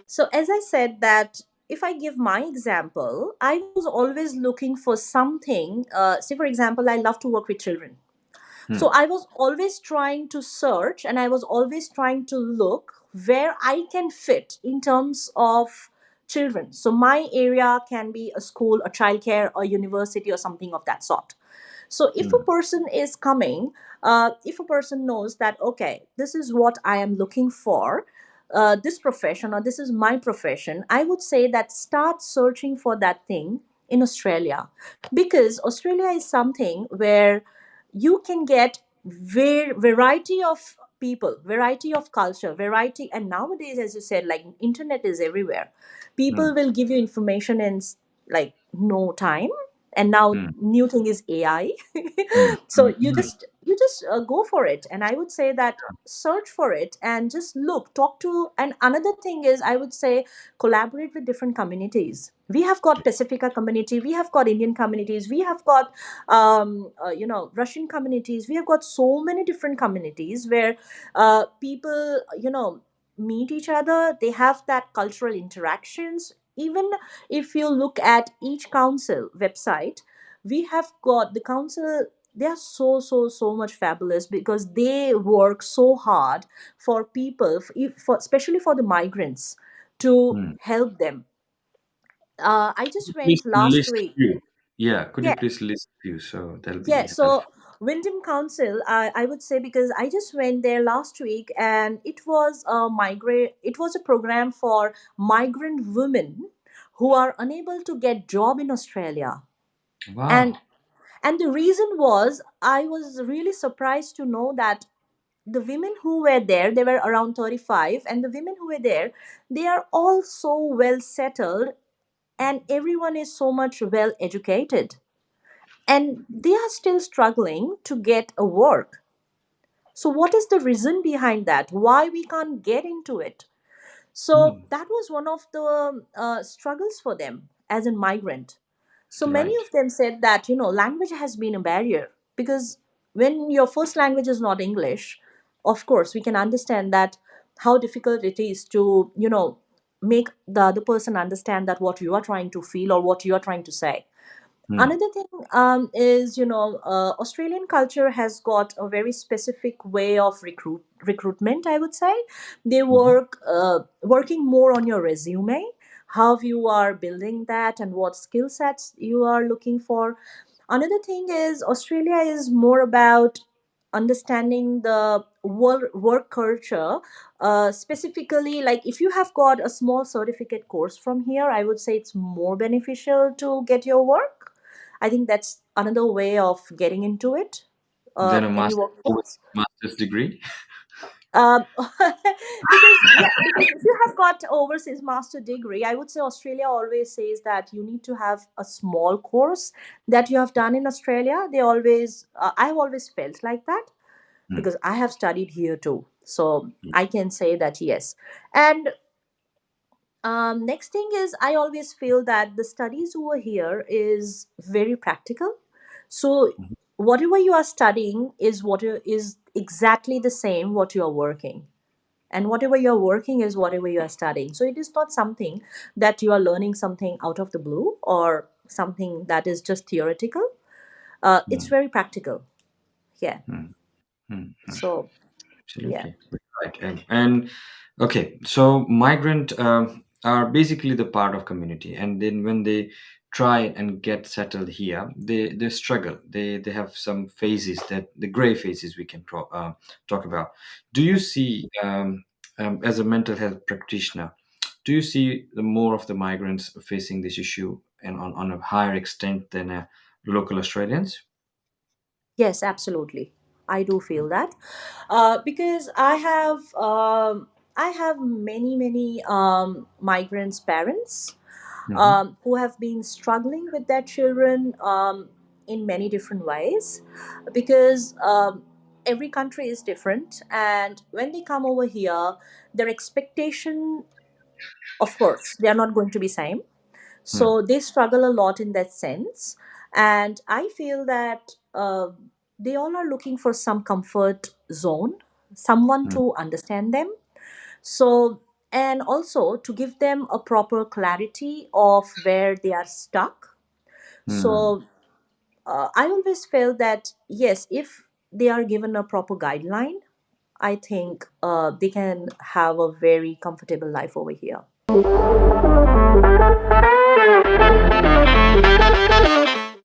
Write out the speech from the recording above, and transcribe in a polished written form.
So, as I said, that if I give my example, I was always looking for something. Say, for example, I love to work with children. Hmm. So, I was always trying to search and I was always trying to look where I can fit in terms of children. So, my area can be a school, a childcare, a university, or something of that sort. So if a Hmm. person is coming, if a person knows that, okay, this is what I am looking for, this profession or this is my profession, I would say that start searching for that thing in Australia, because Australia is something where you can get variety of people, variety of culture, variety. And nowadays, as you said, like internet is everywhere. Hmm. People will give you information in like no time. And now Hmm. new thing is AI. Hmm. So Hmm. you just go for it, and I would say that search for it and just look, talk to. And another thing is, I would say, collaborate with different communities. We have got Pacifica community, we have got Indian communities, we have got Russian communities, we have got so many different communities where people meet each other, they have that cultural interactions. Even if you look at each council website, we have got the council. They are so much fabulous because they work so hard for people, for especially for the migrants, to Hmm. help them. I just Please went last list week. few. Yeah, could you Yeah, please list few? So that'll yeah. be So helpful. Wyndham Council, I would say, because I just went there last week, and it was a migrate. It was a program for migrant women who are unable to get job in Australia. and Wow. and the reason was, I was really surprised to know that the women who were there, they were around 35, and the women who were there, they are all so well settled, and everyone is so much well educated, and they are still struggling to get a work. So what is the reason behind that, why we can't get into it? So Hmm. that was one of the struggles for them as a migrant. So many Right. of them said that, language has been a barrier, because when your first language is not English, of course, we can understand that how difficult it is to, make the other person understand that what you are trying to feel or what you are trying to say. Hmm. Another thing is, Australian culture has got a very specific way of recruitment, I would say. They Mhm. working more on your resume, how you are building that, and what skill sets you are looking for. Another thing is, Australia is more about understanding the work culture. Specifically, like if you have got a small certificate course from here, I would say it's more beneficial to get your work. I think that's another way of getting into it, Then a any master workforce. master's degree. Because if you have got overseas master degree, I would say Australia always says that you need to have a small course that you have done in Australia. They always, I've always felt like that Hmm. because I have studied here too. So I can say that yes. And next thing is, I always feel that the studies over here is very practical. So Mhm. whatever you are studying is exactly the same what you are working, and whatever you're working is whatever you are studying. So it is not something that you are learning something out of the blue or something that is just theoretical. It's Hmm. very practical. Yeah. Hmm. Hmm. So yeah. Absolutely. Right. And okay, so migrant are basically the part of community, and then when they try and get settled here, they struggle. They have some phases, that the gray phases we can talk about. Do you see, as a mental health practitioner, do you see the more of the migrants facing this issue and on a higher extent than local Australians? Yes, absolutely. I do feel that, because I have many migrants parents Hmm. who have been struggling with their children in many different ways, because every country is different, and when they come over here, their expectation, of course, they are not going to be same. Hmm. So they struggle a lot in that sense. And I feel that they all are looking for some comfort zone, someone Mm, to understand them. So, and also to give them a proper clarity of where they are stuck. mm. So, I always felt that yes, if they are given a proper guideline, I think they can have a very comfortable life over here.